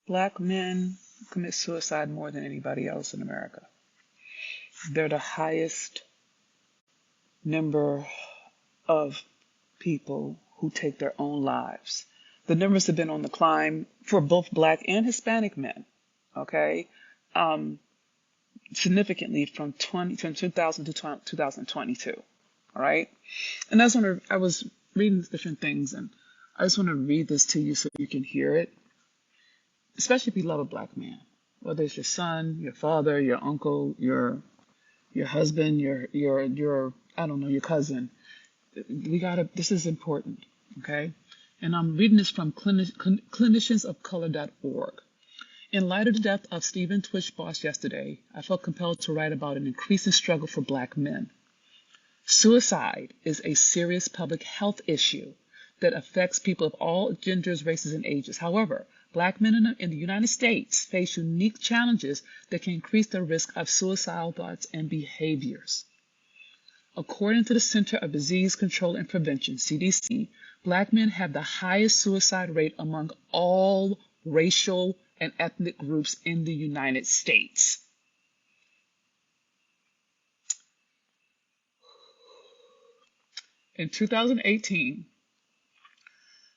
Black men commit suicide more than anybody else in America. They're the highest number of people who take their own lives. The numbers have been on the climb for both black and Hispanic men, okay? Um, Significantly from 2000 to 2022, all right? And I was reading different things, and I just want to read this to you so you can hear it, especially if you love a black man, whether it's your son, your father, your uncle, your husband, your I don't know, your cousin. This is important, okay? And I'm reading this from cliniciansofcolor.org. In light of the death of Stephen Twitch Boss yesterday, I felt compelled to write about an increasing struggle for black men. Suicide is a serious public health issue that affects people of all genders, races, and ages. However, black men in the United States face unique challenges that can increase the risk of suicidal thoughts and behaviors. According to the Center of Disease Control and Prevention, CDC, black men have the highest suicide rate among all racial and ethnic groups in the United States. In 2018,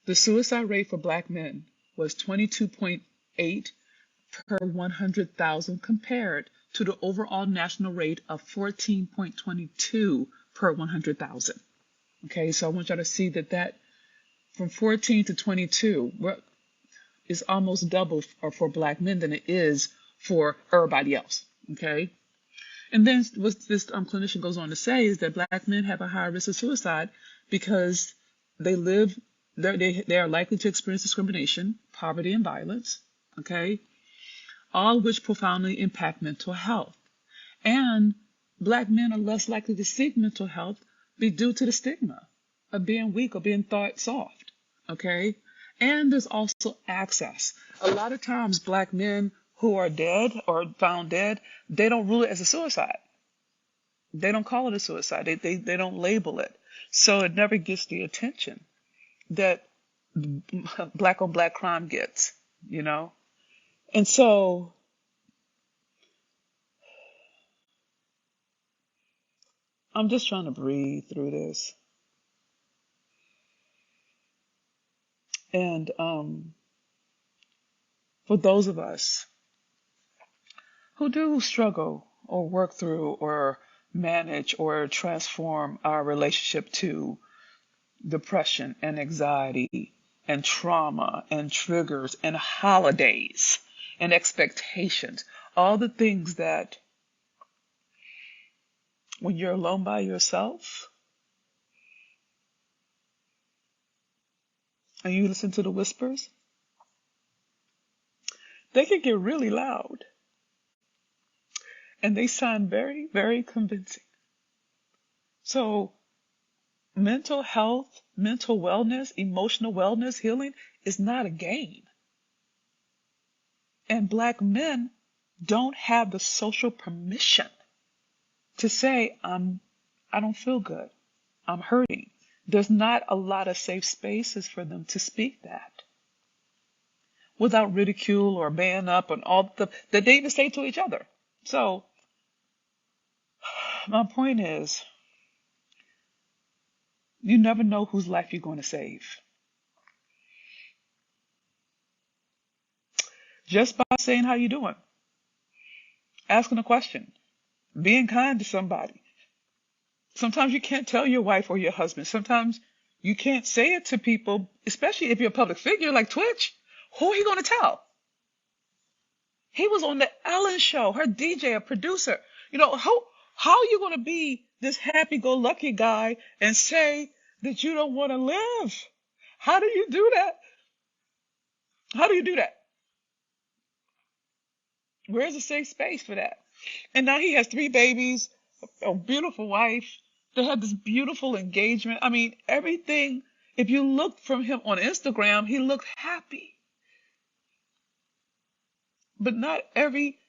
the suicide rate for black men was 22.8 per 100,000 compared to the overall national rate of 14.22 per 100,000. Okay, so I want y'all to see that from 14 to 22 is almost double for black men than it is for everybody else. Okay, and then what this clinician goes on to say is that black men have a higher risk of suicide because they are likely to experience discrimination, poverty, and violence. Okay, all of which profoundly impact mental health. And black men are less likely to seek mental health due to the stigma of being weak or being thought soft. Okay, and there's also access. A lot of times, black men who are dead or found dead, they don't rule it as a suicide. They don't call it a suicide. They don't label it. So it never gets the attention that black on black crime gets, you know? And so I'm just trying to breathe through this. And for those of us who do struggle or work through or manage or transform our relationship to depression and anxiety and trauma and triggers and holidays and expectations, all the things that when you're alone by yourself and you listen to the whispers, they can get really loud and they sound very, very convincing. So mental health, mental wellness, emotional wellness, healing is not a game. And black men don't have the social permission to say, I don't feel good. I'm hurting. There's not a lot of safe spaces for them to speak that without ridicule or man up and all that they even say to each other. So my point is, you never know whose life you're going to save. Just by saying how you doing, asking a question, being kind to somebody. Sometimes you can't tell your wife or your husband. Sometimes you can't say it to people, especially if you're a public figure like Twitch. Who are you going to tell? He was on the Ellen show, her DJ, a producer. You know, how are you going to be this happy-go-lucky guy and say that you don't want to live? How do you do that? How do you do that? Where's a safe space for that? And now he has 3 babies, a beautiful wife. They had this beautiful engagement. I mean, everything. If you looked from him on Instagram, he looked happy. But not every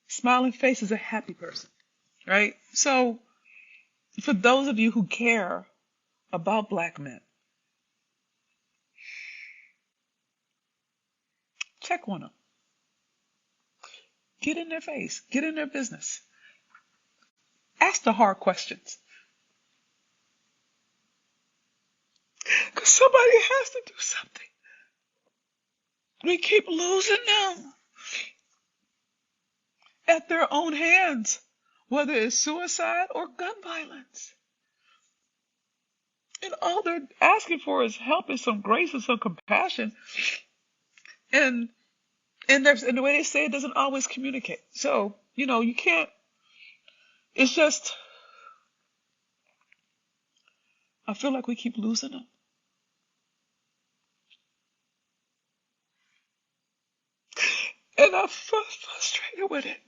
smiling face is a happy person, right? So for those of you who care about black men, check on them. Get in their face. Get in their business. Ask the hard questions. Because somebody has to do something. We keep losing them at their own hands, whether it's suicide or gun violence. And all they're asking for is help and some grace and some compassion. And and the way they say it doesn't always communicate. So, you can't, it's just, I feel like we keep losing them. And I'm frustrated with it.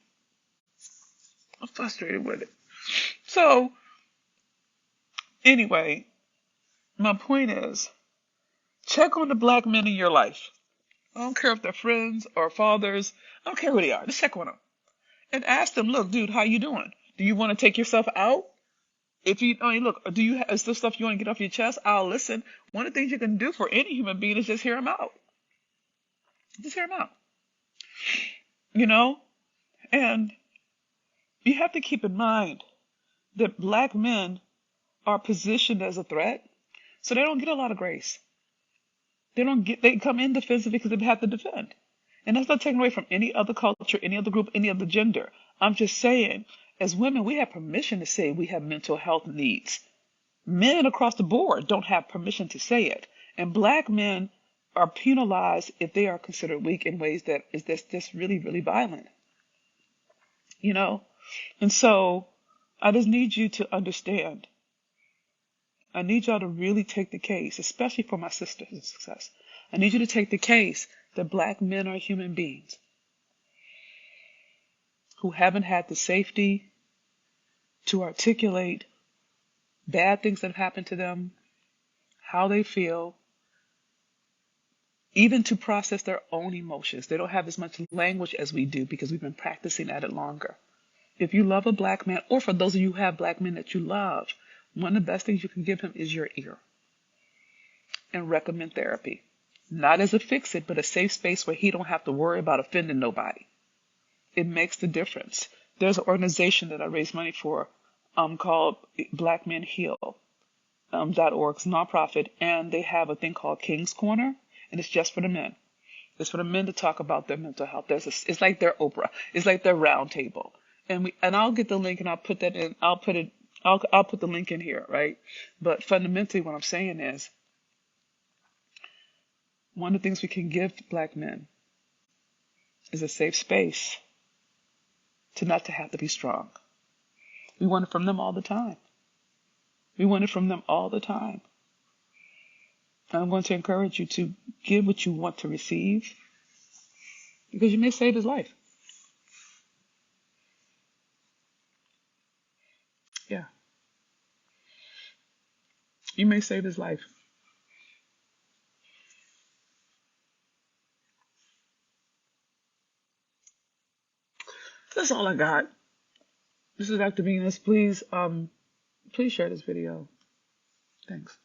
I'm frustrated with it. So, anyway, my point is, check on the black men in your life. I don't care if they're friends or fathers. I don't care who they are. Just check on them. And ask them, look, dude, how you doing? Do you want to take yourself out? If you, I mean, look, is there stuff you want to get off your chest? I'll listen. One of the things you can do for any human being is just hear them out. Just hear them out. And you have to keep in mind that black men are positioned as a threat, so they don't get a lot of grace. They come in defensive because they have to defend. And that's not taken away from any other culture, any other group, any other gender. I'm just saying, as women, we have permission to say we have mental health needs. Men across the board don't have permission to say it. And black men are penalized if they are considered weak in ways that is just really, really violent. And so I just need you to understand. I need y'all to really take the case, especially for my sisters in success. I need you to take the case that black men are human beings who haven't had the safety to articulate bad things that have happened to them, how they feel, even to process their own emotions. They don't have as much language as we do because we've been practicing at it longer. If you love a black man, or for those of you who have black men that you love, one of the best things you can give him is your ear. And recommend therapy. Not as a fix-it, but a safe space where he don't have to worry about offending nobody. It makes the difference. There's an organization that I raise money for called Black Men Heal. .org. It's a nonprofit, and they have a thing called King's Corner, and it's just for the men. It's for the men to talk about their mental health. It's like their Oprah. It's like their round table. And I'll get the link and I'll put that in. I'll put the link in here, right? But fundamentally, what I'm saying is, one of the things we can give to black men is a safe space to not to have to be strong. We want it from them all the time. We want it from them all the time. And I'm going to encourage you to give what you want to receive, because you may save his life. Yeah. You may save his life. That's all I got. This is Dr. Venus. Please share this video. Thanks.